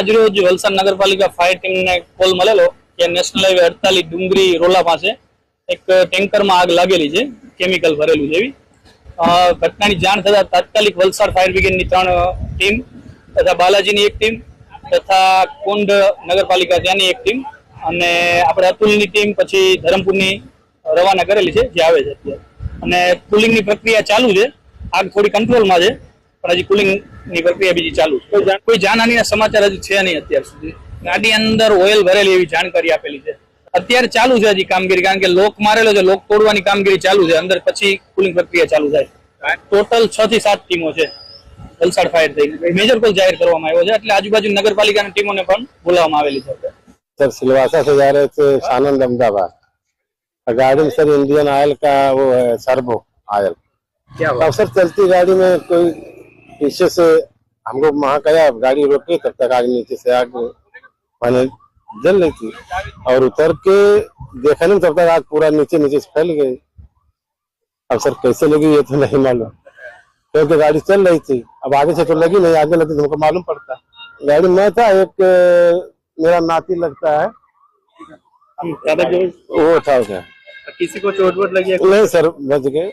આજરોજ વલસાડ નગરપાલિકા ફાયર ટીમને કોલ મળેલો કે નેશનલ હાઈવે 48 ડુંગરી રોલા પાસે એક ટેન્કરમાં આગ લાગેલી છે, કેમિકલ ભરેલું છે એવી. ઘટનાની જાણ થતા તાત્કાલિક વલસાડ ફાયર બ્રિગેડની 3 ટીમ તથા બાલાજીની એક ટીમ તથા કુંડ નગરપાલિકા ત્યાંની એક ટીમ અને આપણે અતુલની ટીમ પછી ધરમપુરની રવાના કરેલી છે, જે આવે છે અત્યારે. અને કુલિંગની પ્રક્રિયા ચાલુ છે. આગ થોડી કંટ્રોલમાં છે, પણ હજી કુલિંગની પ્રક્રિયા બીજી ચાલુ છે. કોઈ જાનહાનિના સમાચાર હજી છે નહીં અત્યાર સુધી. ગાડી અંદર ઓઇલ ભરેલી એવી જાણકારી આપેલી છે. અત્યારે ચાલુ છે હજી કામગીરી, કારણ કે લોક મારેલો છે, લોક તોડવાની કામગીરી ચાલુ છે. અંદર પછી કુલિંગ પ્રક્રિયા ચાલુ થાય. ટોટલ 6 થી 7 ટીમો છે વલસાડ ફાયર થઈ. મેજર કોલ જાહેર કરવામાં આવ્યો છે, એટલે આજુબાજુ નગરપાલિકાની ટીમોને પણ બોલાવવામાં આવેલી છે. सर सिलवासा से जा रहे थे सानंद अहमदाबाद, गाड़ी में सर इंडियन ऑयल का वो है सर्वो ऑयल। क्या अब सर चलती गाड़ी में कोई पीछे से हमको वहाँ गया, गाड़ी रोकी, तब तक आग नीचे से आग मैंने जल रही थी और उतर के देखा नहीं, तब तक आग पूरा नीचे नीचे से फैल गई। अब सर कैसे लगी ये तो नहीं मालूम, क्योंकि गाड़ी चल रही थी। अब आगे से तो लगी नहीं, आगे लगती तो हमको मालूम पड़ता। गाड़ी में था एक मेरा नाती लगता है, वो था उसमें। किसी को चोट वोट लगी है? नहीं सर बच गए।